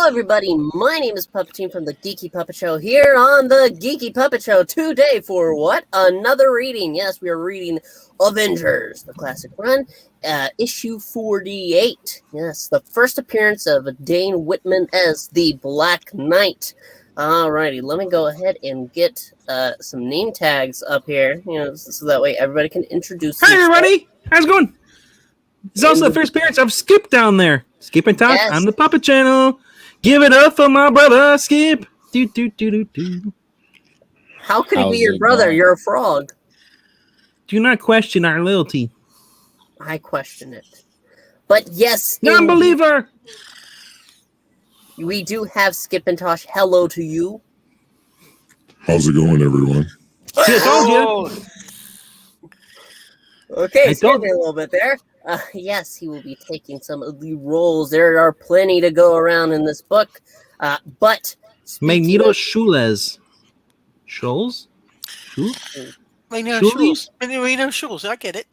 everybody, my name is Puppeteen from the Geeky Puppet Show here on the Geeky Puppet Show today for what? Another reading. Yes, we are reading Avengers, the classic run, issue 48. Yes, the first appearance of Dane Whitman as the Black Knight. Alrighty, let me go ahead and get some name tags up here, so that way everybody can introduce Hi, everybody! How's it going? It's also the first appearance of Skip down there. Skip and Talk on the Puppet Channel. Give it up for my brother, Skip. Do, do, do, do, do. How could he be your brother? You're a frog. Do not question our loyalty. I question it. But yes, non-believer. We do have Skip and Tosh. Hello to you. How's it going, everyone? I told you. Okay, skip me a little bit there. Yes, he will be taking some of the roles. There are plenty to go around in this book. But Magneto Shoeless. Shoals? Magneto Shoals. I get it.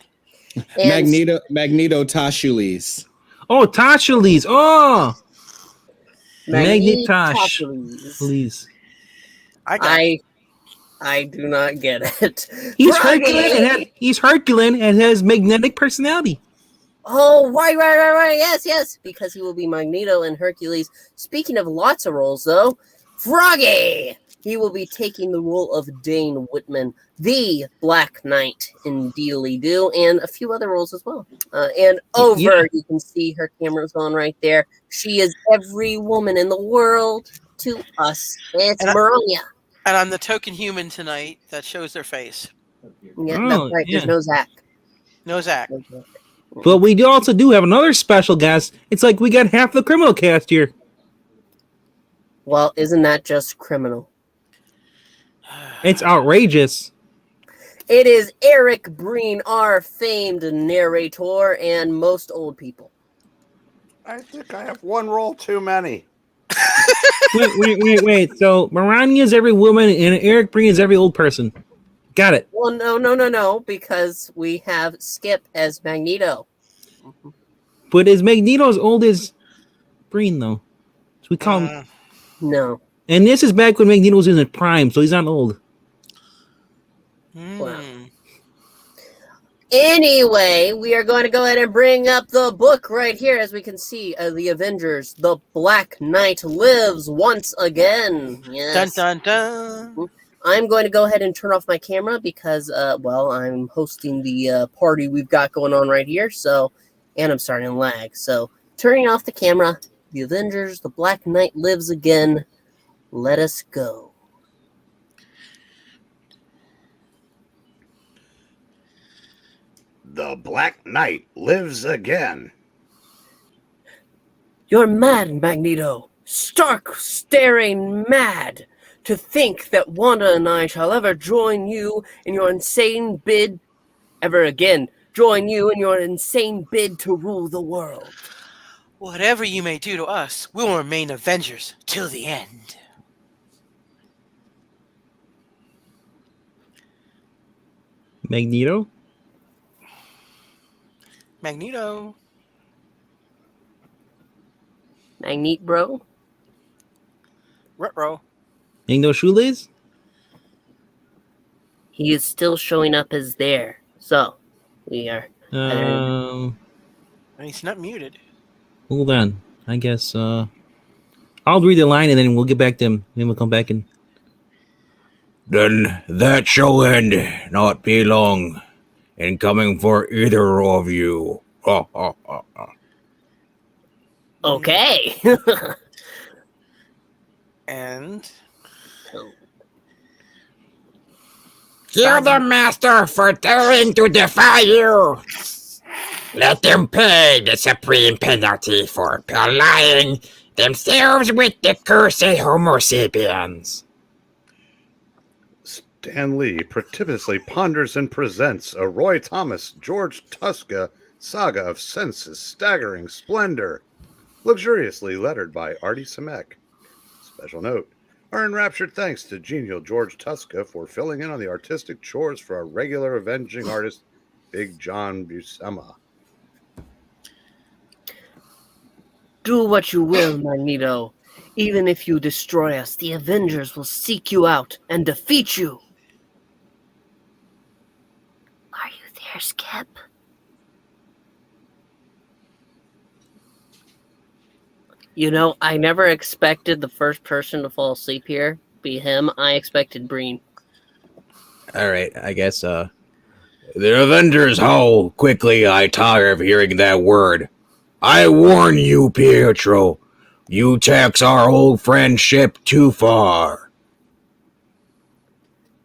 Magneto Tashulis. Oh, Tashulis. Oh. Magnetosh. Please. I do not get it. He's Hercules and has magnetic personality. Oh, right. Yes. Because he will be Magneto and Hercules. Speaking of lots of roles, though, Froggy! He will be taking the role of Dane Whitman, the Black Knight in Dealy-Doo, and a few other roles as well. You can see her camera's on right there. She is every woman in the world to us. It's Mariah. And I'm the token human tonight that shows their face. Yeah, that's right. There's no Zach. No Zach. But we also do have another special guest. It's like we got half the criminal cast here. Well, isn't that just criminal? It's outrageous. It is Eric Breen, our famed narrator, and most old people. I think I have one role too many. Wait. So Marani is every woman and Eric Breen is every old person. Got it. Well, no, because we have Skip as Magneto. But is Magneto as old as Breen, though? So we call him... No. And this is back when Magneto was in his prime, so he's not old. Wow. Anyway, we are going to go ahead and bring up the book right here. As we can see, the Avengers, the Black Knight lives once again. Yes. Dun, dun, dun. I'm going to go ahead and turn off my camera because, I'm hosting the party we've got going on right here. And I'm starting to lag. So, turning off the camera, the Avengers, the Black Knight lives again. Let us go. The Black Knight lives again. You're mad, Magneto. Stark, staring mad. To think that Wanda and I shall ever join you in your insane bid to rule the world. Whatever you may do to us, we will remain Avengers till the end. Magneto? Magneto, bro. Retro. Magneto Shoelace? He is still showing up as there. So, we are... He's not muted. Hold on. I guess, I'll read the line and then we'll get back to him. Then we'll come back and... Then that shall end, not be long, in coming for either of you. Okay. And... Kill the master for daring to defy you. Let them pay the supreme penalty for allying themselves with the cursed Homo sapiens. Stan Lee precipitously ponders and presents a Roy Thomas, George Tuska saga of senses staggering splendor, luxuriously lettered by Artie Simek. Special note, our enraptured thanks to genial George Tuska for filling in on the artistic chores for our regular avenging artist, Big John Buscema. Do what you will, Magneto. Even if you destroy us, the Avengers will seek you out and defeat you. Are you there, Skip? You know, I never expected the first person to fall asleep here be him. I expected Breen. All right, I guess, The Avengers, how quickly I tire of hearing that word. I warn you, Pietro. You tax our old friendship too far.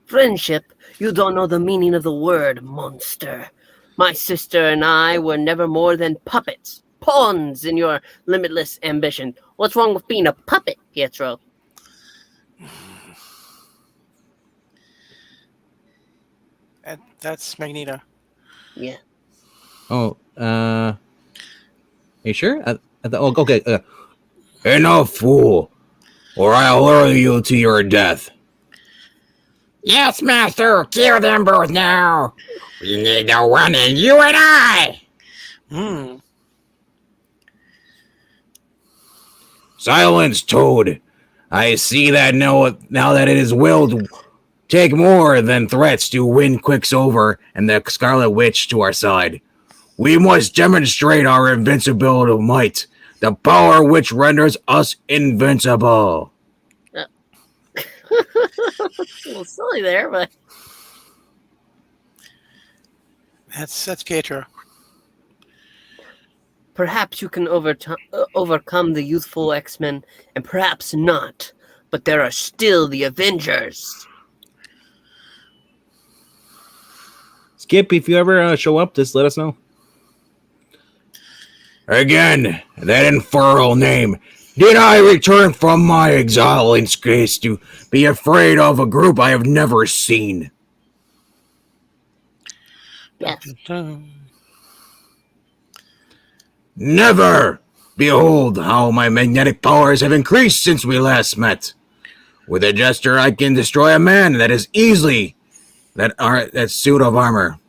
Friendship? You don't know the meaning of the word, monster. My sister and I were never more than puppets. Pawns in your limitless ambition. What's wrong with being a puppet, Pietro? That's Magneto. Yeah. Oh, you sure? Okay. Enough, fool, or I'll lure you to your death. Yes, Master, kill them both now. We need the one in you and I. Silence, Toad. I see that now that it is willed, take more than threats to win Quicksilver and the Scarlet Witch to our side. We must demonstrate our invincibility might, the power which renders us invincible. A little silly there, but That's Pietro. perhaps you can overcome the youthful X-Men, and perhaps not. But there are still the Avengers. Skip, if you ever show up, just let us know. Again, that infernal name. Did I return from my exile in space to be afraid of a group I have never seen? Yes. Never! Behold how my magnetic powers have increased since we last met. With a gesture, I can destroy a man that is easily that suit of armor.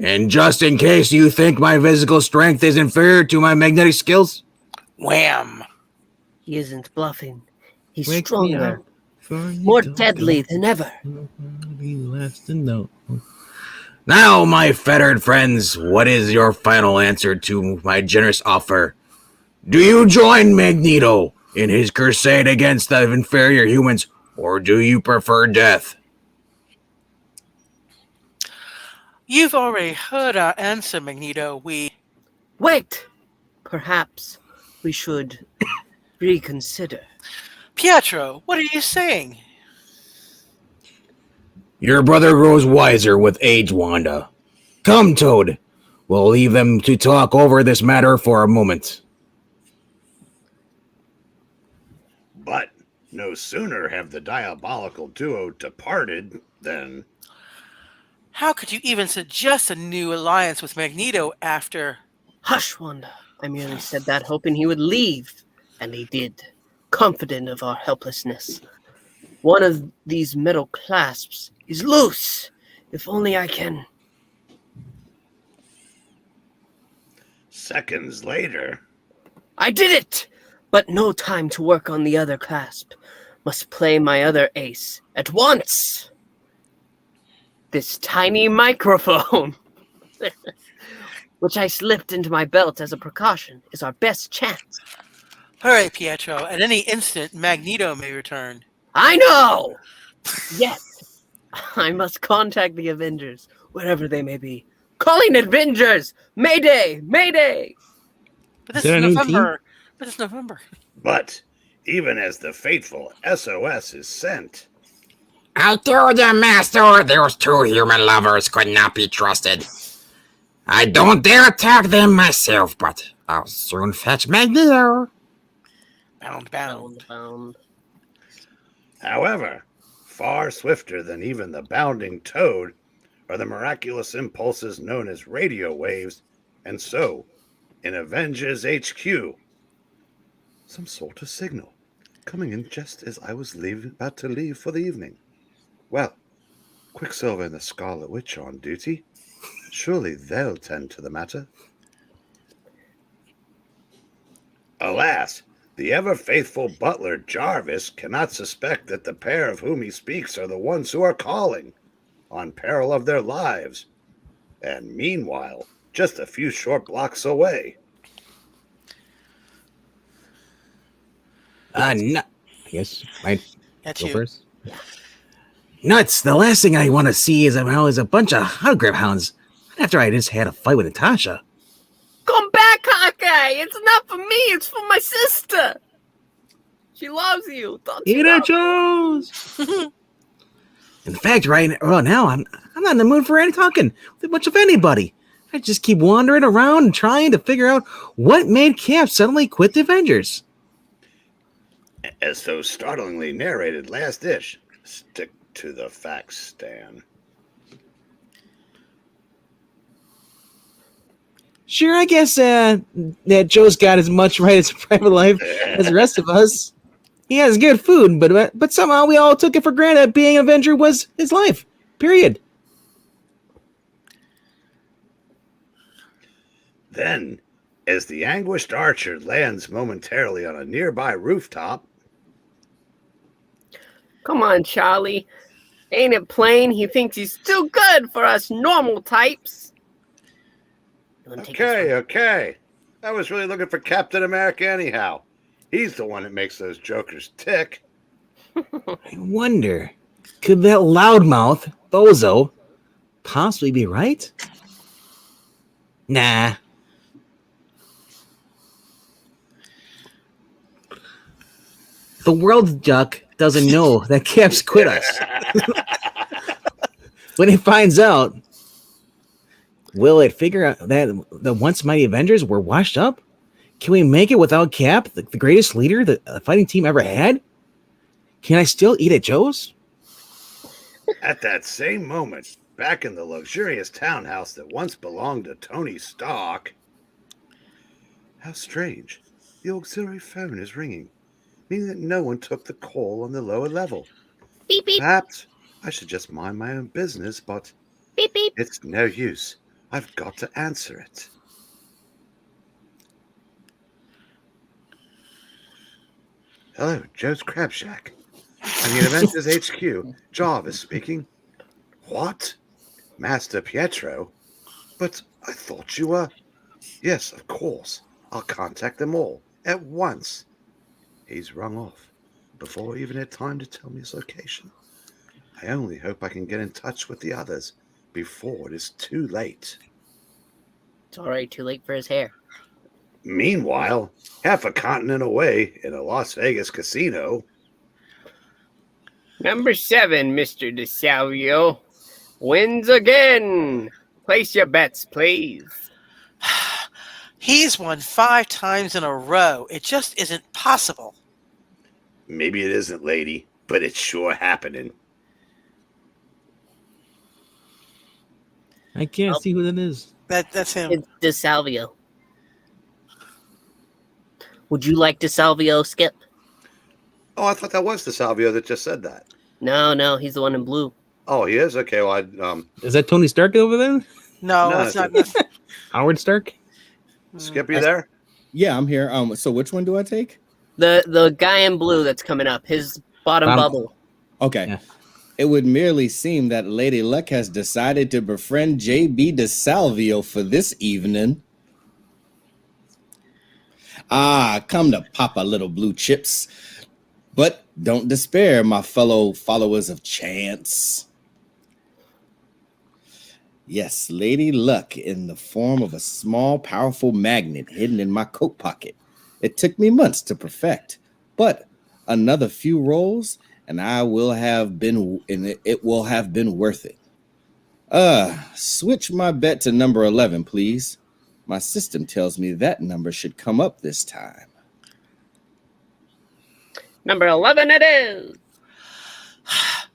And just in case you think my physical strength is inferior to my magnetic skills, Wham! He isn't bluffing. He's Wake me stronger, up before you more don't deadly go. than ever. Be last to know. now, my fettered friends, what is your final answer to my generous offer? Do you join Magneto in his crusade against the inferior humans, or do you prefer death? You've already heard our answer, Magneto. Wait! Perhaps we should reconsider. Pietro, what are you saying? Your brother grows wiser with age, Wanda. Come, Toad. We'll leave them to talk over this matter for a moment. But no sooner have the diabolical duo departed than... How could you even suggest a new alliance with Magneto after... Hush, Wanda. I merely said that hoping he would leave, and he did, confident of our helplessness. One of these metal clasps is loose. If only I can... Seconds later... I did it! But no time to work on the other clasp. Must play my other ace at once! This tiny microphone, which I slipped into my belt as a precaution, is our best chance. Hurry, Pietro. At any instant, Magneto may return. I know! Yet, I must contact the Avengers, wherever they may be. Calling Avengers! Mayday! Mayday! But this Is there is a new November. But it's November. But even as the fateful SOS is sent... I told you, Master, those two human lovers could not be trusted. I don't dare attack them myself, but I'll soon fetch Magneto. Bound. However, far swifter than even the bounding Toad are the miraculous impulses known as radio waves, and so, in Avengers HQ, some sort of signal, coming in just as I was about to leave for the evening. Well, Quicksilver and the Scarlet Witch are on duty. Surely they'll tend to the matter. Alas, the ever-faithful butler Jarvis cannot suspect that the pair of whom he speaks are the ones who are calling, on peril of their lives, and meanwhile, just a few short blocks away. I guess I That's go you. first. Nuts! The last thing I want to see is a bunch of autograph hounds. After I just had a fight with Natasha. Come back, Hawkeye! It's not for me, it's for my sister! She loves you. Don't you Eat know? it, Joes! In fact, now, I'm not in the mood for any talking with much of anybody. I just keep wandering around and trying to figure out what made Cap suddenly quit the Avengers. As so startlingly narrated last ish. Stick to the facts, Stan. Sure, I guess that Joe's got as much right as a private life as the rest of us. He has good food, but somehow we all took it for granted being an Avenger was his life. Period. Then, as the anguished archer lands momentarily on a nearby rooftop, Come on, Charlie. Ain't it plain he thinks he's too good for us normal types? okay. I was really looking for Captain America anyhow. He's the one that makes those jokers tick. I wonder, could that loudmouth, Bozo, possibly be right? Nah. The world duck doesn't know that Cap's quit us. When it finds out, will it figure out that the once mighty Avengers were washed up? Can we make it without Cap, the greatest leader the fighting team ever had? Can I still eat at Joe's? At that same moment, back in the luxurious townhouse that once belonged to Tony Stark. How strange. The auxiliary phone is ringing, meaning that no one took the call on the lower level. Beep, beep. Perhaps I should just mind my own business, but Beep, beep. it's no use. I've got to answer it. Hello, Joe's Crab Shack. I'm in Avengers HQ. Jarvis speaking. What? Master Pietro? But I thought you were... Yes, of course. I'll contact them all at once. He's rung off before he even had time to tell me his location. I only hope I can get in touch with the others before it is too late. It's already too late for his hair. Meanwhile, half a continent away in a Las Vegas casino. Number 7, Mr. DeSalvio. Wins again. Place your bets, please. He's won 5 times in a row. It just isn't possible. Maybe it isn't, lady, but it's sure happening. I can't see who that is. That's him. It's DeSalvio. Would you like DeSalvio, Skip? Oh, I thought that was the Salvio that just said that. No, he's the one in blue. Oh, he is? Okay, well, Is that Tony Stark over there? No, No, it's not. Howard Stark? Skip, you there? Yeah, I'm here. So which one do I take? The guy in blue that's coming up, his bottom bubble. Okay. Yeah. It would merely seem that Lady Luck has decided to befriend JB DeSalvio for this evening. Come to Papa, little blue chips. But don't despair, my fellow followers of chance. Yes, Lady Luck in the form of a small, powerful magnet hidden in my coat pocket. It took me months to perfect, but another few rolls, and it will have been worth it. Switch my bet to number 11, please. My system tells me that number should come up this time. Number 11 it is.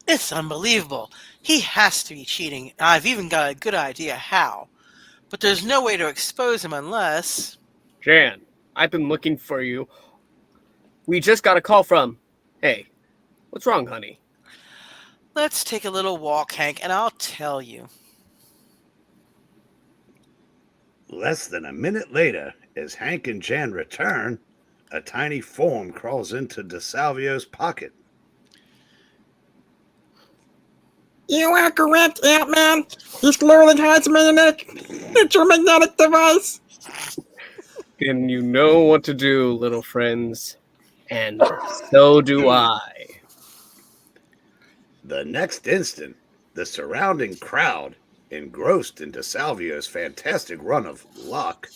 It's unbelievable. He has to be cheating. I've even got a good idea how. But there's no way to expose him unless... Jan, I've been looking for you. We just got a call from... Hey, what's wrong, honey? Let's take a little walk, Hank, and I'll tell you. Less than a minute later, as Hank and Jan return, a tiny form crawls into DeSalvio's pocket. You are correct, Ant-Man. He slowly hides me in an electromagnetic device. Then you know what to do, little friends. And so do I. The next instant, the surrounding crowd, engrossed in DeSalvio's fantastic run of luck,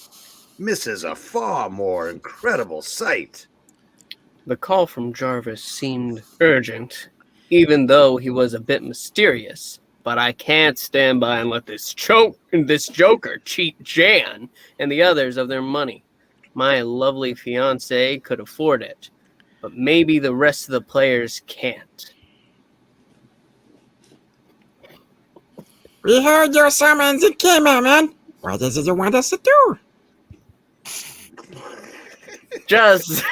misses a far more incredible sight. The call from Jarvis seemed urgent, even though he was a bit mysterious. But I can't stand by and let this joker cheat Jan and the others of their money. My lovely fiancée could afford it, but maybe the rest of the players can't. We heard your summons and came, Ant-Man. What is it you want us to do? Just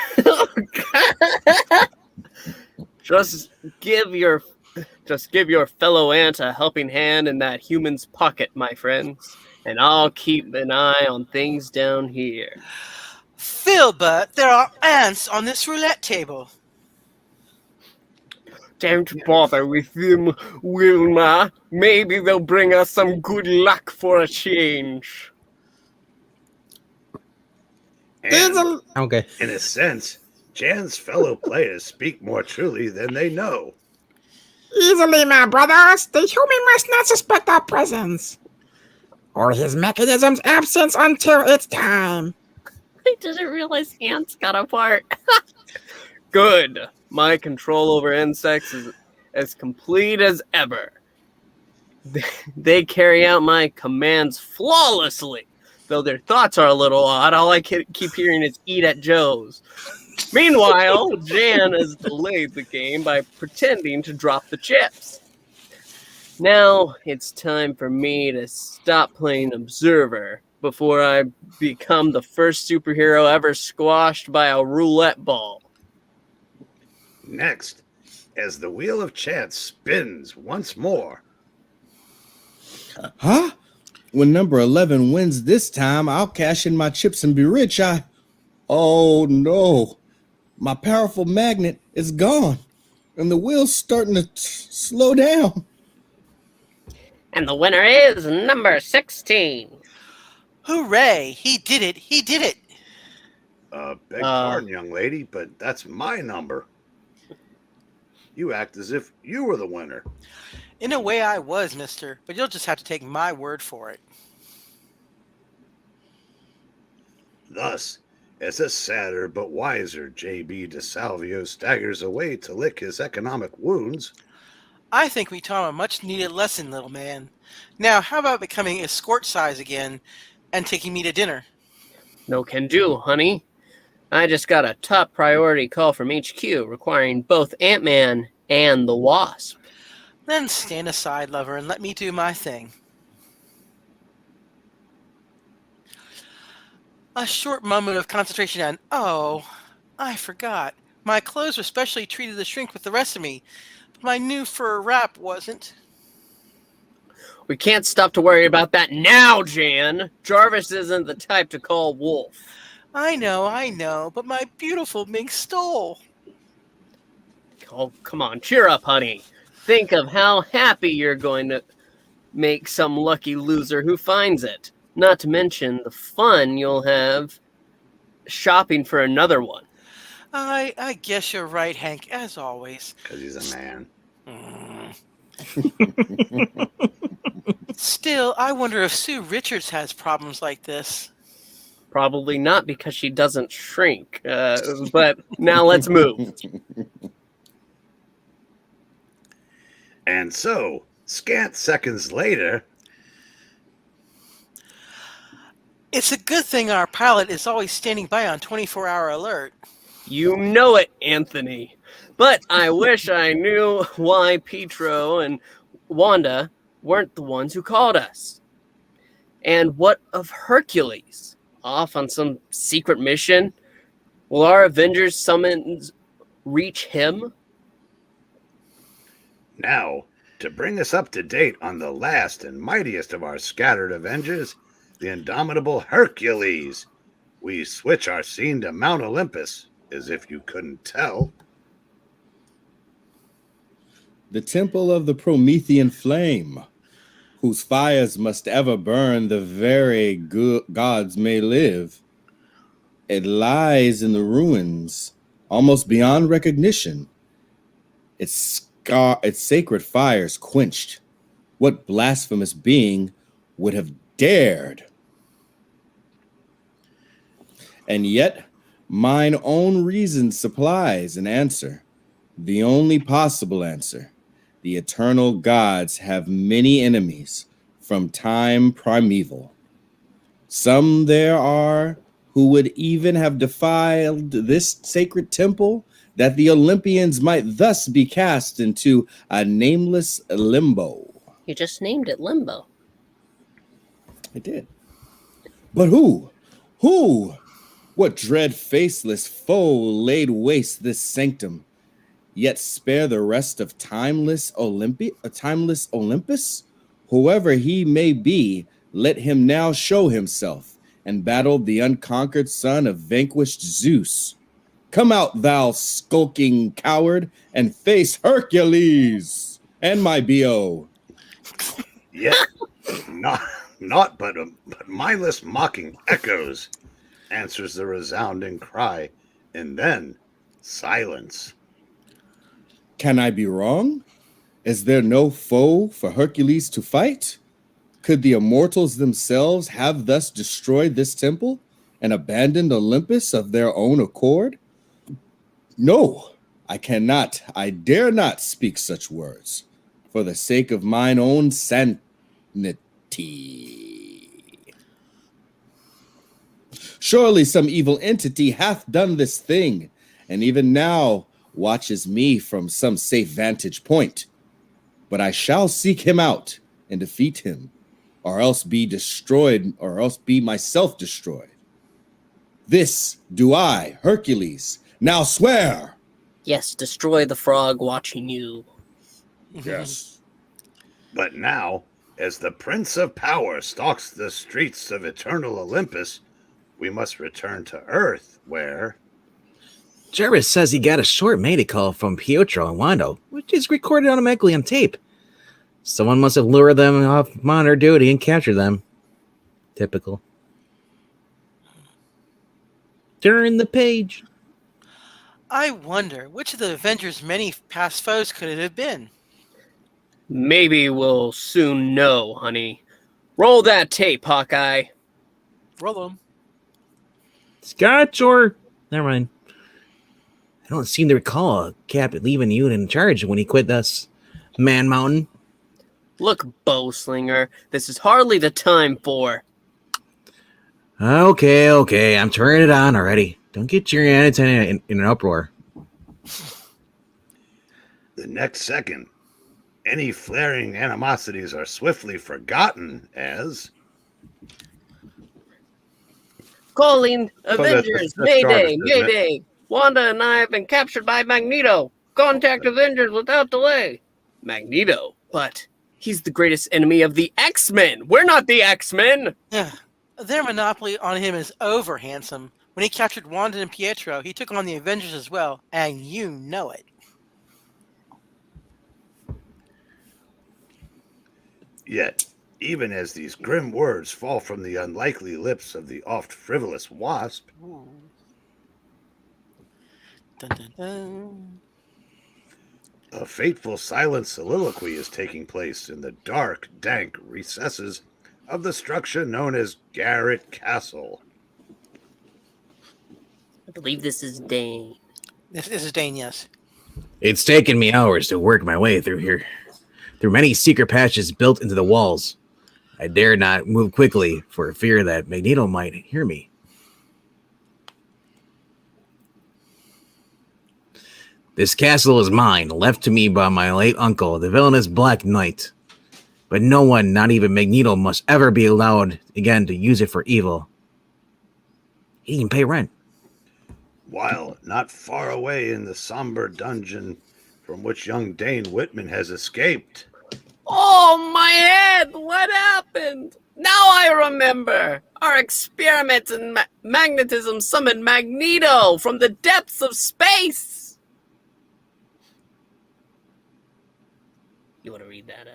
give your fellow ant a helping hand in that human's pocket, my friends, and I'll keep an eye on things down here. Filbert, there are ants on this roulette table. Don't bother with them, Wilma. Maybe they'll bring us some good luck for a change. And, Okay. in a sense, Jan's fellow players speak more truly than they know. Easily, my brothers. The human must not suspect our presence or his mechanism's absence until it's time. I didn't realize ants got a part. Good. My control over insects is as complete as ever. They carry out my commands flawlessly. Though their thoughts are a little odd, all I keep hearing is eat at Joe's. Meanwhile, Jan has delayed the game by pretending to drop the chips. Now it's time for me to stop playing observer before I become the first superhero ever squashed by a roulette ball. Next, as the wheel of chance spins once more. Huh? When number 11 wins this time, I'll cash in my chips and be rich. Oh no. My powerful magnet is gone. And the wheel's starting to slow down. And the winner is number 16. Hooray! He did it! He did it! Beg pardon, young lady, but that's my number. You act as if you were the winner. In a way I was, mister, but you'll just have to take my word for it. Thus, as a sadder but wiser J.B. DeSalvio staggers away to lick his economic wounds, I think we taught him a much-needed lesson, little man. Now, how about becoming escort size again and taking me to dinner? No can do, honey. I just got a top priority call from HQ requiring both Ant-Man and the Wasp. Then stand aside, lover, and let me do my thing. A short moment of concentration and, oh, I forgot. My clothes were specially treated to shrink with the rest of me, but my new fur wrap wasn't. We can't stop to worry about that now, Jan. Jarvis isn't the type to call wolf. I know, but my beautiful mink stole. Oh, come on, cheer up, honey. Think of how happy you're going to make some lucky loser who finds it. Not to mention the fun you'll have shopping for another one. I guess you're right, Hank, as always. because he's a man. Still, I wonder if Sue Richards has problems like this. Probably not because she doesn't shrink. But now let's move. And so, scant seconds later, It's a good thing our pilot is always standing by on 24-hour alert. You know it, Anthony. But I wish I knew why Pietro and Wanda weren't the ones who called us. And what of Hercules? Off on some secret mission? Will our Avengers summons reach him? now, to bring us up to date on the last and mightiest of our scattered Avengers, the indomitable Hercules, we switch our scene to Mount Olympus, as if you couldn't tell. The temple of the Promethean flame, whose fires must ever burn the very gods may live. It lies in the ruins, almost beyond recognition. Its sacred fires quenched. What blasphemous being would have dared? And yet, mine own reason supplies an answer, the only possible answer. The eternal gods have many enemies from time primeval. Some there are who would even have defiled this sacred temple, that the Olympians might thus be cast into a nameless limbo. You just named it Limbo. I did. But who? Who? What dread faceless foe laid waste this sanctum, yet spare the rest of timeless Olympus? Whoever he may be, let him now show himself and battle the unconquered son of vanquished Zeus. Come out, thou skulking coward, and face Hercules and my B.O. Yet, but mindless mocking echoes answers the resounding cry, and then silence. Can I be wrong? Is there no foe for Hercules to fight? Could the immortals themselves have thus destroyed this temple and abandoned Olympus of their own accord? No, I cannot, I dare not speak such words, for the sake of mine own sanity. Surely some evil entity hath done this thing, and even now watches me from some safe vantage point. But I shall seek him out and defeat him, or else be destroyed, or else be myself destroyed. This do I, Hercules, now swear. Yes, destroy the frog watching you. Yes. But now, as the Prince of Power stalks the streets of eternal Olympus, we must return to Earth, where... Jarvis says he got a short Mayday call from Pietro and Wando, which is recorded automatically on tape. Someone must have lured them off monitor duty and captured them. Typical. Turn the page. I wonder which of the Avengers' many past foes could it have been? Maybe we'll soon know, honey. Roll that tape, Hawkeye. Roll them. Scotch or... Never mind. I don't seem to recall Cap leaving you in charge when he quit us. Man Mountain. Look, Bowslinger, this is hardly the time for... Okay, I'm turning it on already. Don't get your antenna in an uproar. The next second, any flaring animosities are swiftly forgotten as... Calling Avengers, that's Mayday, Jarvis, isn't it? Mayday. Wanda and I have been captured by Magneto. Contact Avengers without delay. Magneto, but he's the greatest enemy of the X-Men. We're not the X-Men. Yeah. Their monopoly on him is over, handsome. When he captured Wanda and Pietro, he took on the Avengers as well, and you know it. Yet, even as these grim words fall from the unlikely lips of the oft frivolous Wasp, Dun, dun, dun. a fateful silent soliloquy is taking place in the dark, dank recesses of the structure known as Garrett Castle. I believe this is Dane. This is Dane, yes. It's taken me hours to work my way through here. Through many secret patches built into the walls. I dare not move quickly for fear that Magneto might hear me. This castle is mine, left to me by my late uncle, the villainous Black Knight. But no one, not even Magneto, must ever be allowed again to use it for evil. He didn't even pay rent. While not far away in the somber dungeon from which young Dane Whitman has escaped, Oh, my head! What happened? Now I remember! Our experiment in magnetism summoned Magneto from the depths of space! You want to read that?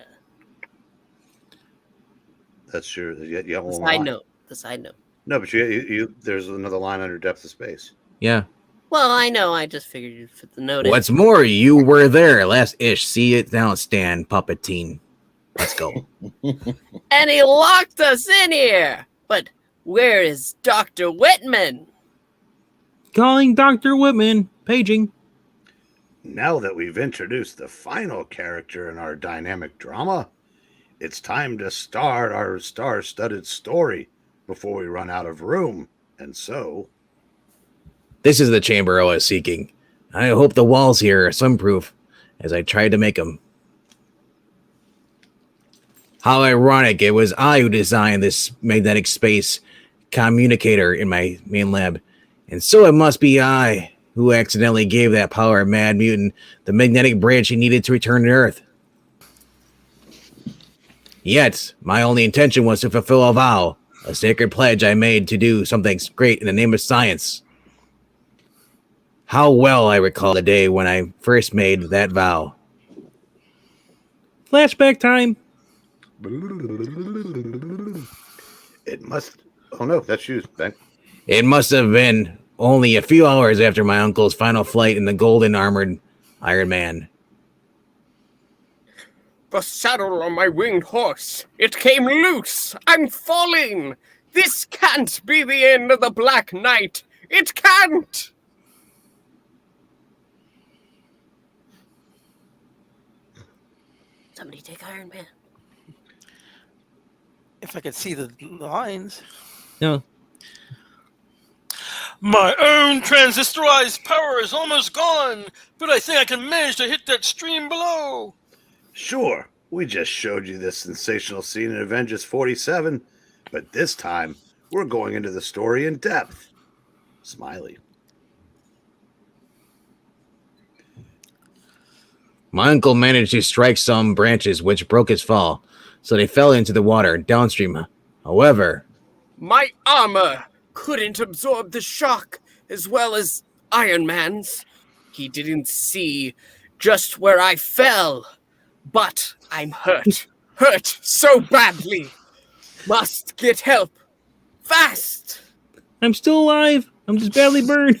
That's your. You got The one side line. note. The side note. No, but you there's another line under depth of space. Yeah. Well, I know. I just figured you'd fit the note in. What's more, you were there last ish. See it down, Stan Puppeteen. Let's go. And he locked us in here! But where is Dr. Whitman? Calling Dr. Whitman. Paging. Now that we've introduced the final character in our dynamic drama, it's time to start our star-studded story before we run out of room. And so... This is the chamber I was seeking. I hope the walls here are sunproof, as I tried to make them. How ironic, it was I who designed this magnetic space communicator in my main lab, and so it must be I who accidentally gave that power mad mutant the magnetic bridge he needed to return to Earth. Yet, my only intention was to fulfill a vow, a sacred pledge I made to do something great in the name of science. How well I recall the day when I first made that vow. Flashback time. It must... Oh no, that's you, Ben. It must have been only a few hours after my uncle's final flight in the golden armored Iron Man. The saddle on my winged horse. It came loose. I'm falling. This can't be the end of the Black Knight. It can't. Somebody take Iron Man. If I could see the lines. No. My own transistorized power is almost gone, but I think I can manage to hit that stream below. Sure, we just showed you this sensational scene in Avengers 47, but this time we're going into the story in depth. Smiley. My uncle managed to strike some branches which broke his fall, so they fell into the water downstream. However, My armor couldn't absorb the shock as well as Iron Man's. He didn't see just where I fell. But I'm hurt. Hurt so badly. Must get help. Fast. I'm still alive. I'm just badly burned.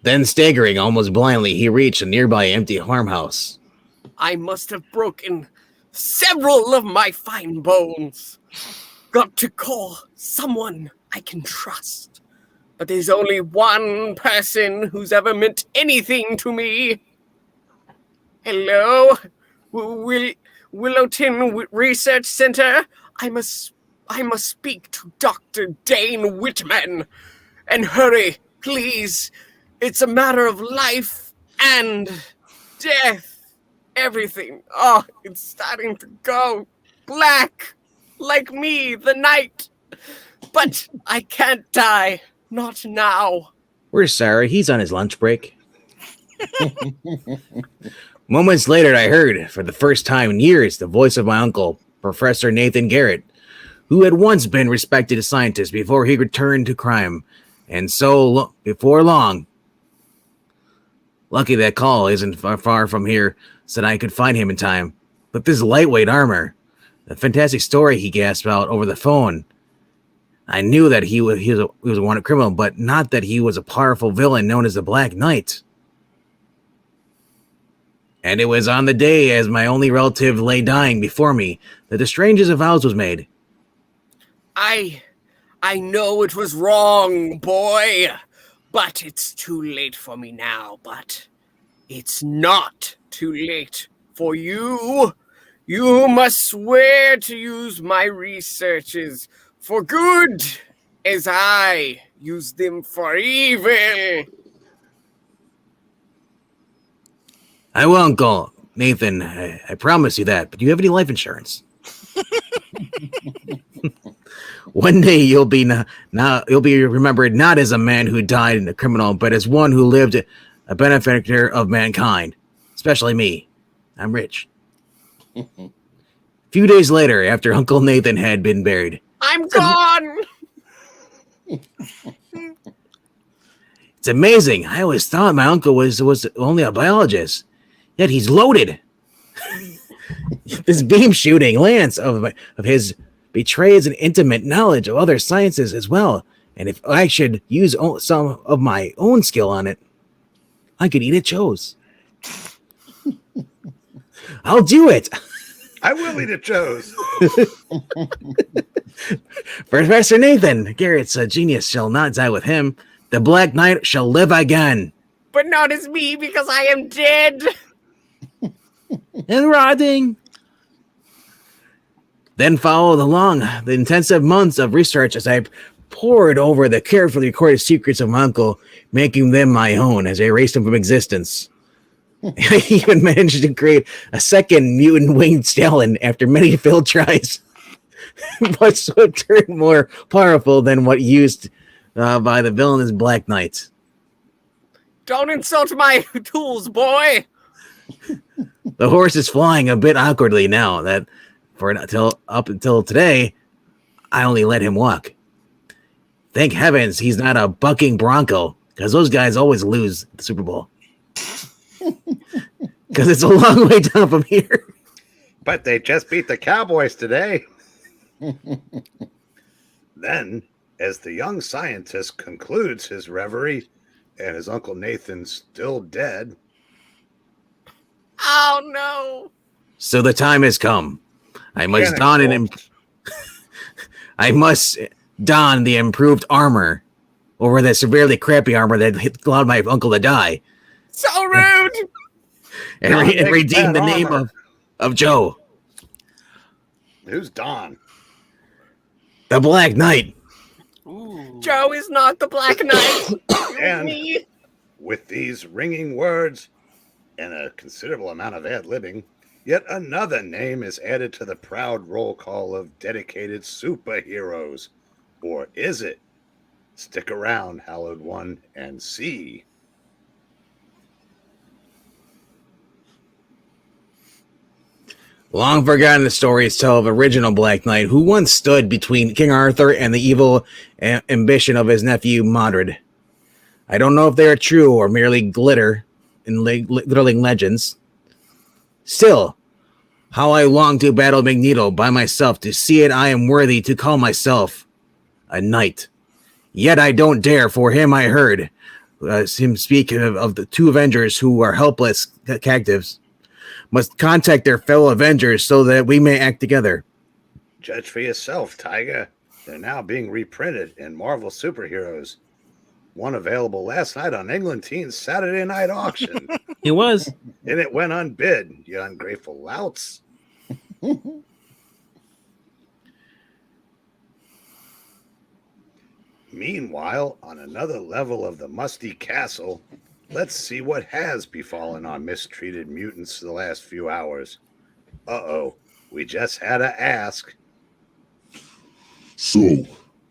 Then, staggering almost blindly, he reached a nearby empty farmhouse. I must have broken several of my fine bones. Got to call someone I can trust. But there's only one person who's ever meant anything to me. Hello? Willowton Research Center? I must speak to Dr. Dane Whitman. And hurry, please. It's a matter of life and death. Everything. Oh, it's starting to go black. Like me, the night. But I can't die. Not now. We're sorry, he's on his lunch break. Moments later, I heard, for the first time in years, the voice of my uncle, Professor Nathan Garrett, who had once been respected scientist before he returned to crime, and so before long. Lucky that call isn't far from here, so that I could find him in time. But this lightweight armor, the fantastic story he gasped out over the phone. I knew that he was a wanted criminal, but not that he was a powerful villain known as the Black Knight. And it was on the day as my only relative lay dying before me that the strangest of vows was made. I know it was wrong, boy. But it's too late for me now. But it's not too late for you. You must swear to use my researches for good, as I use them for evil. I will, Uncle Nathan. I promise you that. But do you have any life insurance? One day you'll be remembered not as a man who died in a criminal, but as one who lived a benefactor of mankind, especially me. I'm rich. A few days later, after Uncle Nathan had been buried. I'm gone! It's amazing. I always thought my uncle was only a biologist. Yet he's loaded. This beam shooting lance of his betrays an intimate knowledge of other sciences as well. And if I should use some of my own skill on it, I could eat at Joe's. I'll do it. I will eat at Joe's. Professor Nathan, Garrett's genius shall not die with him. The Black Knight shall live again. But not as me, because I am dead! And rotting. Then followed along the intensive months of research as I pored over the carefully recorded secrets of my uncle, making them my own as I erased them from existence. I even managed to create a second mutant winged stallion after many failed tries, but so turned more powerful than what used by the villainous Black Knight. Don't insult my tools, boy! The horse is flying a bit awkwardly now that up until today, I only let him walk. Thank heavens he's not a bucking bronco, because those guys always lose the Super Bowl. Because it's a long way down from here. But they just beat the Cowboys today. Then, as the young scientist concludes his reverie, and his Uncle Nathan's still dead. Oh, no! So the time has come. I must don the improved armor over the severely crappy armor that allowed my uncle to die. So rude! And redeem the name of Joe. Who's Don? The Black Knight. Ooh. Joe is not the Black Knight! And Me. with these ringing words and a considerable amount of ad-libbing, yet another name is added to the proud roll call of dedicated superheroes. Or is it? Stick around, Hallowed One, and see. Long forgotten stories tell of original Black Knight who once stood between King Arthur and the evil ambition of his nephew Modred. I don't know if they are true or merely glittering legends. Still, how I long to battle Magneto by myself to see it I am worthy to call myself a knight. Yet I don't dare, for him I heard him speak of the two Avengers who are helpless captives. Must contact their fellow Avengers so that we may act together. Judge for yourself, Tiger. They're now being reprinted in Marvel Superheroes. One available last night on England Teen's Saturday night auction. It was. And it went unbid, you ungrateful louts. Meanwhile, on another level of the musty castle, let's see what has befallen our mistreated mutants the last few hours. Uh-oh, we just had to ask. So,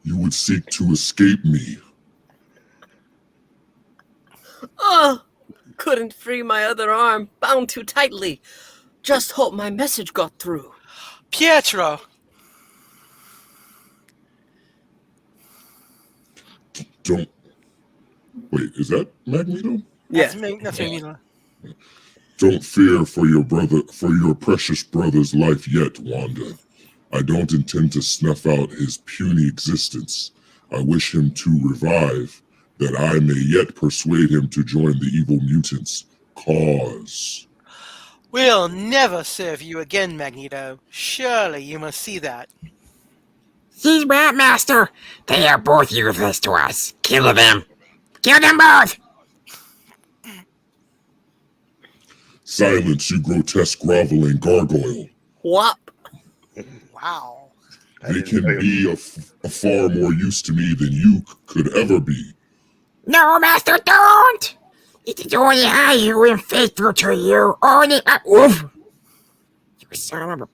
you would seek to escape me? Couldn't free my other arm, bound too tightly. Just hope my message got through. Pietro! Don't... Wait, is that Magneto? Yes. That's Magneto. Don't fear for your precious brother's life yet, Wanda. I don't intend to snuff out his puny existence. I wish him to revive, that I may yet persuade him to join the evil mutants' cause. We'll never serve you again, Magneto. Surely you must see that. See what, Master? They are both useless to us. Kill them. Kill them both! Silence, you grotesque groveling gargoyle. Whop. Wow. They can be of far more use to me than you could ever be. No, Master, don't! It is only I who am faithful to you. Only I... Oof! You son of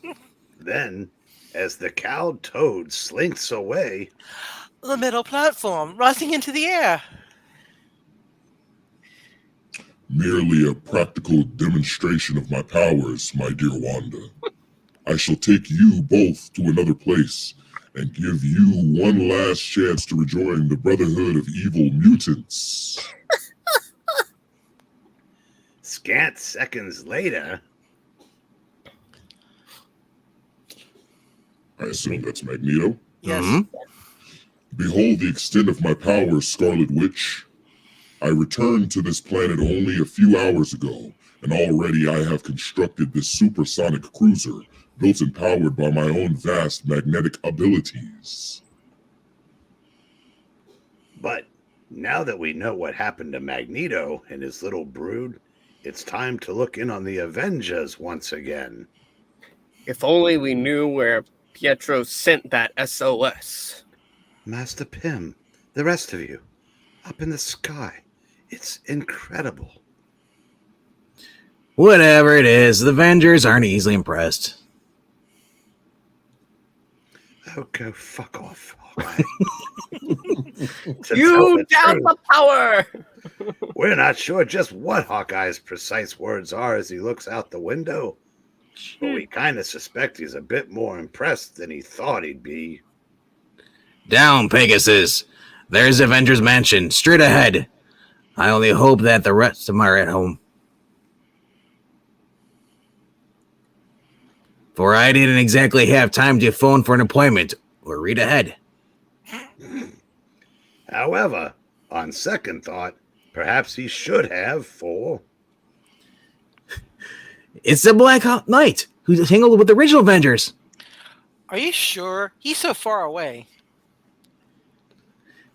a... Then, as the cowed toad slinks away... The middle platform, rising into the air. merely a practical demonstration of my powers, my dear Wanda. I shall take you both to another place and give you one last chance to rejoin the Brotherhood of Evil Mutants. Scant seconds later. I assume that's Magneto. Yes. Mhm. Behold the extent of my powers, Scarlet Witch. I returned to this planet only a few hours ago, and already I have constructed this supersonic cruiser, built and powered by my own vast magnetic abilities. But now that we know what happened to Magneto and his little brood, it's time to look in on the Avengers once again. If only we knew where Pietro sent that SOS. Master Pym, the rest of you, up in the sky. It's incredible. Whatever it is, the Avengers aren't easily impressed. Oh, go fuck off, Hawkeye. To tell You the doubt truth, the power! we're not sure just what Hawkeye's precise words are as he looks out the window, but we kind of suspect he's a bit more impressed than he thought he'd be. Down, Pegasus. There's Avengers Mansion, straight ahead. I only hope that the rest of them are at home. For I didn't exactly have time to phone for an appointment or read ahead. However, on second thought, perhaps he should have, for It's the Black Knight who's tangled with the original Avengers. Are you sure? He's so far away.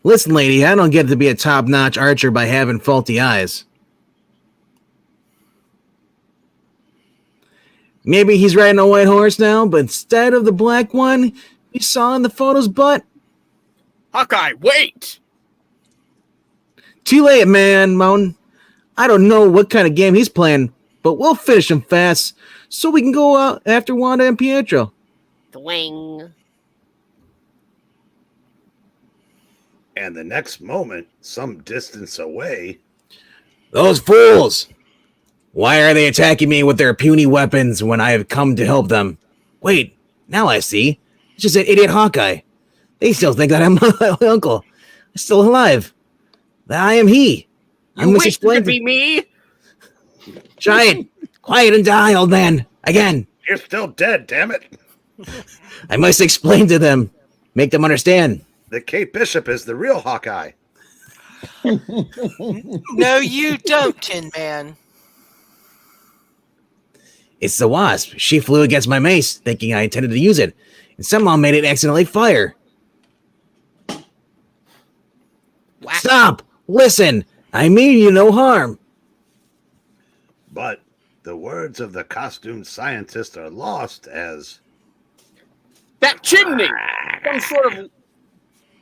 Listen, lady, I don't get to be a top-notch archer by having faulty eyes. Maybe he's riding a white horse now, but instead of the black one we saw in the photo's butt. Hawkeye, wait! Too late, man, Mountain. I don't know what kind of game he's playing, but we'll finish him fast so we can go out after Wanda and Pietro. Twang. and the next moment, some distance away, Those fools! Why are they attacking me with their puny weapons when I have come to help them? Wait, now I see. It's just that idiot Hawkeye. They still think that I'm my uncle. I'm still alive. That I am he. I You must wish explain to be me? Giant, quiet and die, old man. Again, you're still dead, damn it. I must explain to them. Make them understand. The Kate Bishop is the real Hawkeye. No, you don't, Tin Man. It's the Wasp. She flew against my mace, thinking I intended to use it, and somehow made it accidentally fire. Stop! Listen! I mean you no harm. But the words of the costumed scientist are lost as That chimney!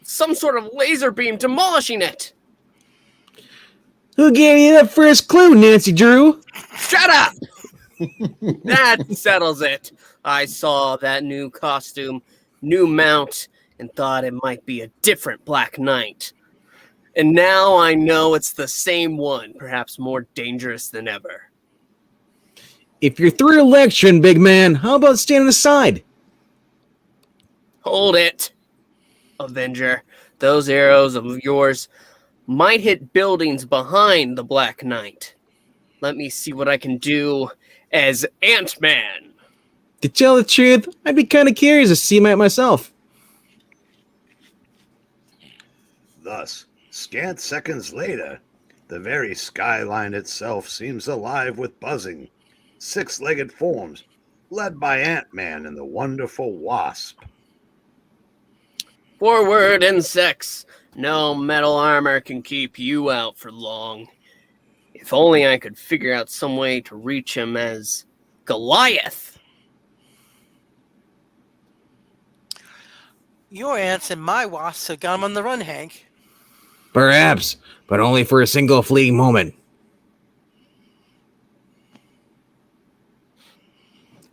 Some sort of laser beam demolishing it! Who gave you that first clue, Nancy Drew? Shut up! That settles it. I saw that new costume, new mount, and thought it might be a different Black Knight. And now I know it's the same one, perhaps more dangerous than ever. If you're through lecturing, big man, how about standing aside? Hold it, Avenger. Those arrows of yours might hit buildings behind the Black Knight. Let me see what I can do as Ant-Man. To tell the truth, I'd be kind of curious to see it myself. thus. Scant seconds later, the very skyline itself seems alive with buzzing, six-legged forms, led by Ant-Man and the wonderful Wasp. Forward, insects. No metal armor can keep you out for long. If only I could figure out some way to reach him as Goliath. Your ants and my wasps have got him on the run, Hank. Perhaps, but only for a single fleeting moment.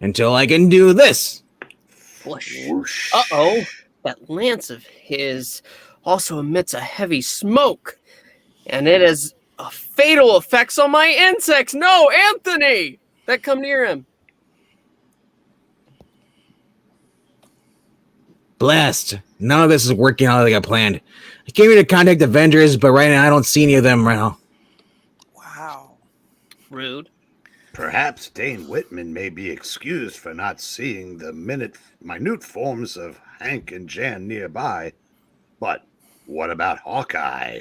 Until I can do this. Flush. Whoosh. Uh-oh. That lance of his also emits a heavy smoke. And it is fatal effects on my insects. No, Anthony! That come near him. Blast. None of this is working out like I planned. I came here to contact Avengers, but right now I don't see any of them right now. Wow. Rude. Perhaps Dane Whitman may be excused for not seeing the minute forms of Hank and Jan nearby. But what about Hawkeye?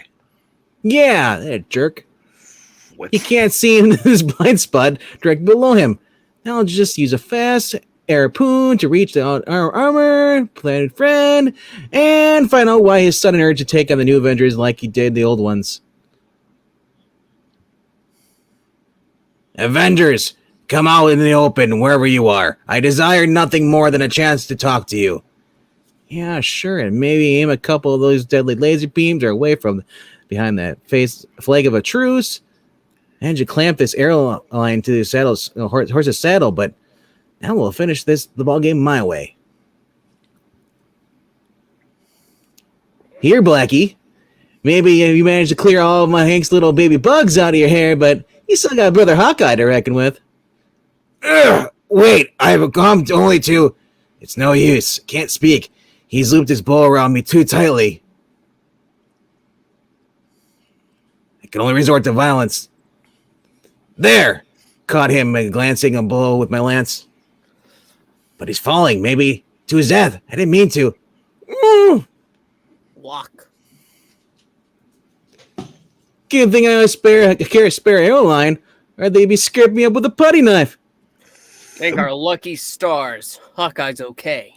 Yeah, that jerk. What's You can't see him in his blind spot directly below him. Now I'll just use a fast harpoon to reach the armor, planet friend, and find out why his sudden urge to take on the new Avengers like he did the old ones. Avengers, come out in the open wherever you are. I desire nothing more than a chance to talk to you. Yeah, sure, and maybe aim a couple of those deadly laser beams or away from behind that flag of a truce. And you clamp this arrow line to the horse's saddle, but now we'll finish the ball game my way. Here, Blackie. Maybe you managed to clear all of my Hank's little baby bugs out of your hair, but you still got Brother Hawkeye to reckon with. Wait, I've come only to... It's no use. Can't speak. He's looped his bow around me too tightly. I can only resort to violence. There! Caught him glancing a blow with my lance. But he's falling, maybe to his death. I didn't mean to. Walk. Good thing I carry a spare arrow line, or they'd be scraping me up with a putty knife. Thank our lucky stars. Hawkeye's okay.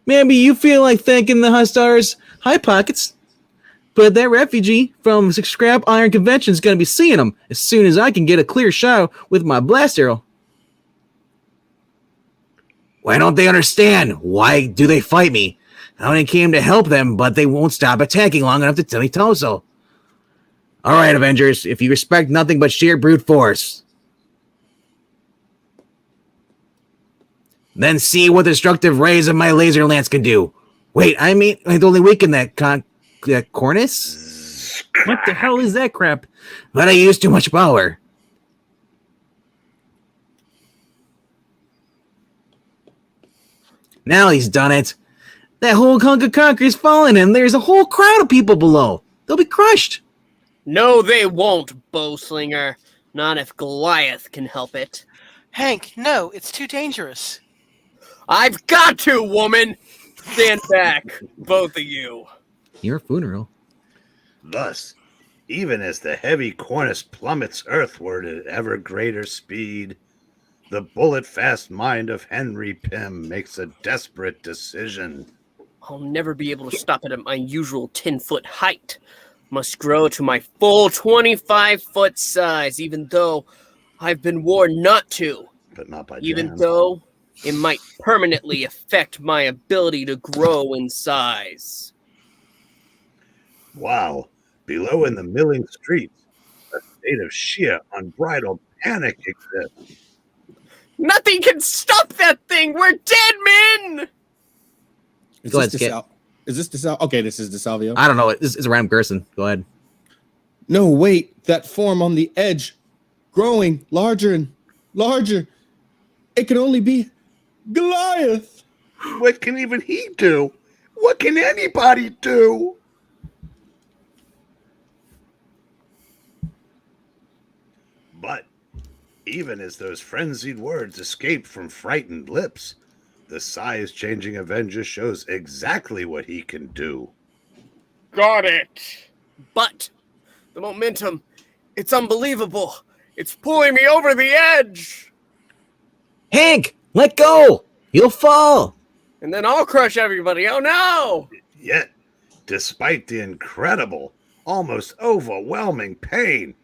Maybe you feel like thanking the stars' high pockets, but that refugee from Scrap Iron Convention is going to be seeing him as soon as I can get a clear shot with my blast arrow. Why don't they understand? Why do they fight me? I only came to help them, but they won't stop attacking long enough to tell me so. All right, Avengers, if you respect nothing but sheer brute force, then see what the destructive rays of my laser lance can do. Wait, I mean, I'd only weaken that cornice? What the hell is that crap? But I used too much power. Now he's done it. That whole hunk of concrete's fallen, and there's a whole crowd of people below. They'll be crushed. No, they won't, Bowslinger. Not if Goliath can help it. Hank, no, it's too dangerous. I've got to, woman! Stand back, both of you. Your funeral. Thus, even as the heavy cornice plummets earthward at ever greater speed, the bullet-fast mind of Henry Pym makes a desperate decision. I'll never be able to stop it at my usual 10-foot height. Must grow to my full 25-foot size, even though I've been warned not to. But not by Even Jan. though it might permanently affect my ability to grow in size. Wow, below in the milling streets, a state of sheer unbridled panic exists. Nothing can stop that thing! We're dead men! Go ahead, Skip. Is this DeSalvio? Okay, this is DeSalvio. I don't know. This is a random person. Go ahead. No, wait. That form on the edge, growing larger and larger. It can only be Goliath. What can even he do? What can anybody do? But even as those frenzied words escape from frightened lips, the size-changing Avenger shows exactly what he can do. Got it! But the momentum, it's unbelievable. It's pulling me over the edge! Hank, let go. You'll fall. And then I'll crush everybody. Oh no! Yet, despite the incredible, almost overwhelming pain,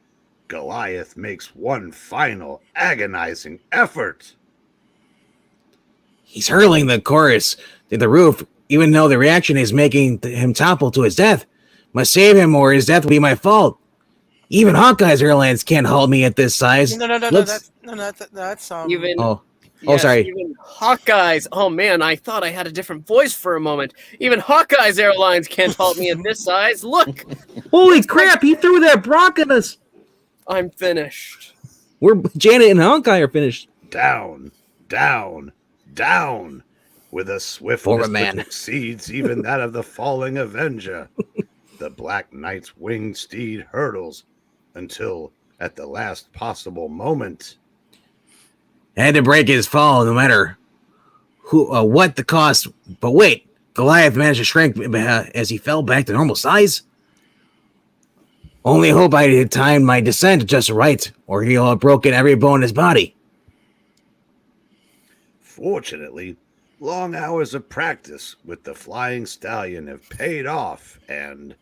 Goliath makes one final agonizing effort. He's hurling the chorus to the roof, even though the reaction is making him topple to his death. Must save him or his death will be my fault. Even Hawkeye's airlines can't hold me at this size. No, Looks- that's Even Oh, Oh, sorry. Even Hawkeye's. Oh man, I thought I had a different voice for a moment. Even Hawkeye's airlines can't halt me at this size. Look, Holy crap! He threw that Brock at us. I'm finished. We're Janet and Hawkeye are finished. Down, down, down, with a swiftness For a man. that exceeds even that of the falling Avenger. The Black Knight's winged steed hurtles until, at the last possible moment, Had to break his fall, no matter what the cost. But wait, Goliath managed to shrink as he fell back to normal size. Only hope I had timed my descent just right, or he'll have broken every bone in his body. fortunately, long hours of practice with the Flying Stallion have paid off, and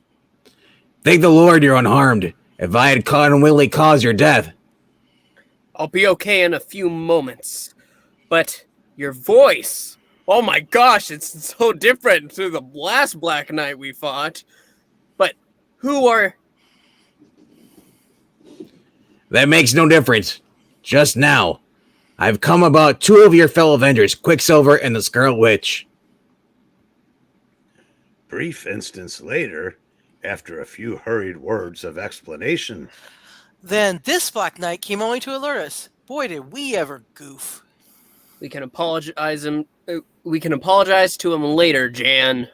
Thank the Lord you're unharmed. If I had unwillingly caused your death, I'll be okay in a few moments. But your voice, oh my gosh, it's so different to the last Black Knight we fought. But who are... that makes no difference. Just now, I've come about two of your fellow Avengers, Quicksilver and the Scarlet Witch. brief instance later, after a few hurried words of explanation, Then this Black Knight came only to alert us. Boy, did we ever goof. We can apologize to him later, Jan.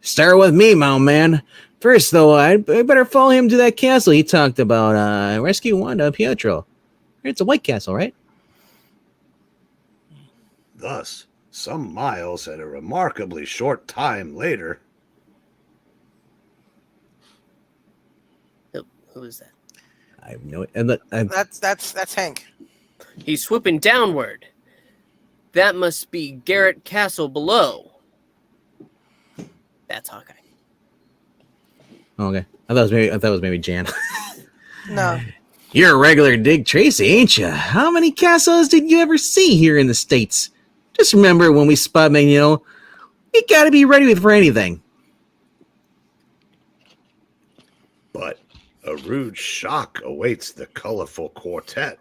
Start with me, my man. First, though, I better follow him to that castle he talked about. Rescue Wanda Pietro. It's a White Castle, right? thus, some miles at a remarkably short time later, Who is that? I have no. And That's Hank. He's swooping downward. That must be Garrett Castle below. That's Hawkeye. okay, I thought it was maybe Jan. No. You're a regular Dick Tracy, ain't you? How many castles did you ever see here in the States? Just remember when we spot Magneto, we gotta be ready for anything. but a rude shock awaits the colorful quartet.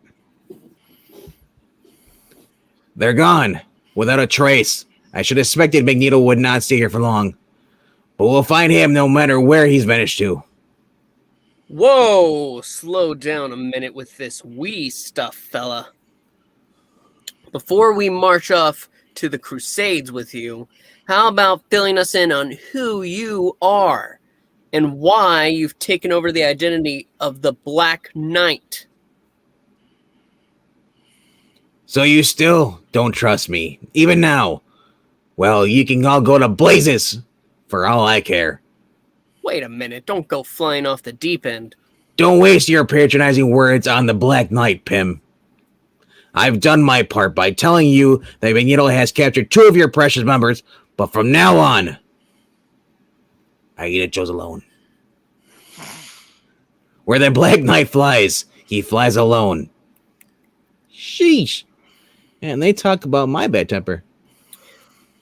They're gone, without a trace. I should have expected Magneto would not stay here for long. But we'll find him no matter where he's vanished to. Whoa! Slow down a minute with this "we" stuff, fella. Before we march off to the Crusades with you, how about filling us in on who you are and why you've taken over the identity of the Black Knight? So you still don't trust me, even now. Well, you can all go to blazes, for all I care. Wait a minute, don't go flying off the deep end. Don't waste your patronizing words on the Black Knight, Pym. I've done my part by telling you that Magneto has captured two of your precious members, but from now on, I eat at Joe's alone. Where the Black Knight flies, he flies alone. Sheesh. And they talk about my bad temper.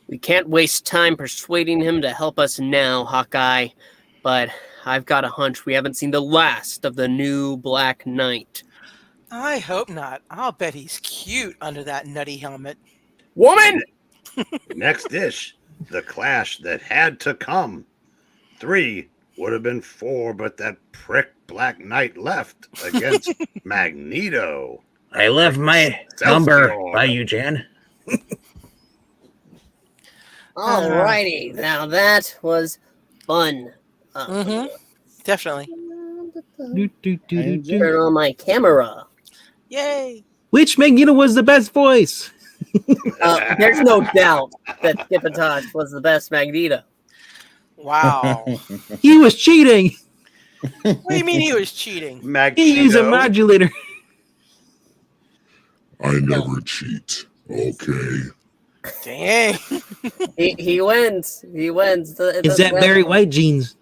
We can't waste time persuading him to help us now, Hawkeye, but I've got a hunch we haven't seen the last of the new Black Knight. I hope not. I'll bet he's cute under that nutty helmet. Woman! Next dish, the clash that had to come. 3 would have been 4, but that prick Black Knight left against Magneto. I left my number by you, Jan. Alrighty, now that was fun. Definitely. Turn on my camera. Yay. Which Magneto was the best voice? There's no doubt that Skipitosh was the best Magneto. Wow. He was cheating. What do you mean he was cheating? He used a Magneto. modulator. I never cheat. Okay. Dang. He wins. He wins. Is that Barry White jeans?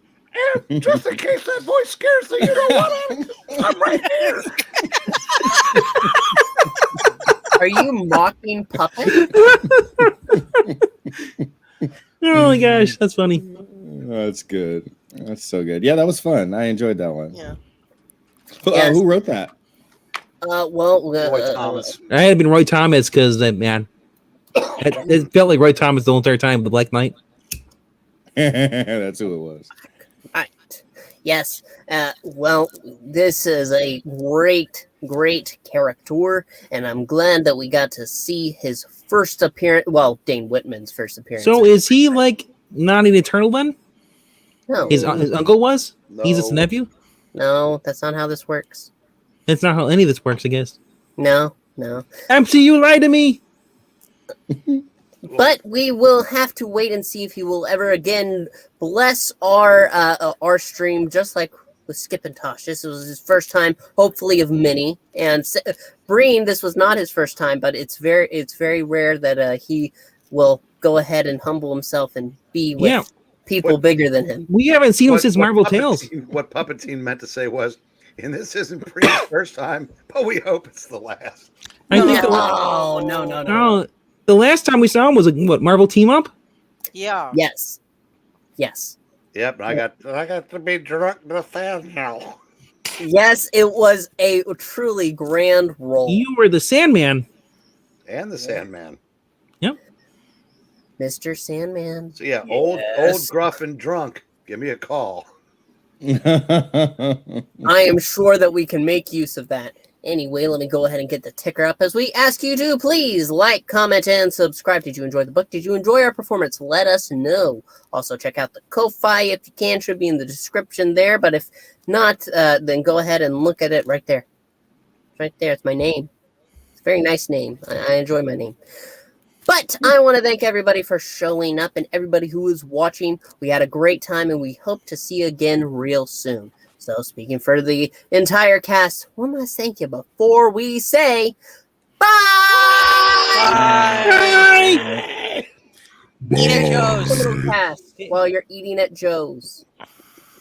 Just in case that voice scares you, you know what? I'm right here. Are you mocking Puppet? Oh my gosh, that's funny. That's good. That's so good. Yeah, that was fun. I enjoyed that one. Yeah. Yes. Who wrote that? Roy Thomas. I had been Roy Thomas because man, it felt like Roy Thomas the whole entire time. The Black Knight. That's who it was. Right. Yes. This is a great character, and I'm glad that we got to see his first appearance. Well, Dane Whitman's first appearance. So is he like not an Eternal then? No. His uncle was. No. He's his nephew. No, that's not how this works. That's not how any of this works, I guess. No. MCU lied to me. But we will have to wait and see if he will ever again bless our stream, just like with Skip and Tosh. This was his first time, hopefully of many. And Breen, this was not his first time, but it's very rare that he will go ahead and humble himself and be with people bigger than him. We haven't seen him since Marvel Tales. What Puppeteen meant to say was, and this isn't Breen's first time, but we hope it's the last. I think No. the last time we saw him was what, Marvel Team Up? Yeah. Yes. Yep, I got to be drunk to fan now. Yes, it was a truly grand role. You were the Sandman. And the Sandman. Yep. Mr. Sandman. So yeah, old, gruff, and drunk. Give me a call. I am sure that we can make use of that. Anyway, let me go ahead and get the ticker up as we ask you to please like, comment, and subscribe. Did you enjoy the book? Did you enjoy our performance? Let us know. Also, check out the Ko-Fi if you can. Should be in the description there. But if not, then go ahead and look at it right there. Right there. It's my name. It's a very nice name. I enjoy my name. But I want to thank everybody for showing up and everybody who is watching. We had a great time, and we hope to see you again real soon. So, speaking for the entire cast, one last thank you before we say bye! Eat at Joe's. Little cast while you're eating at Joe's.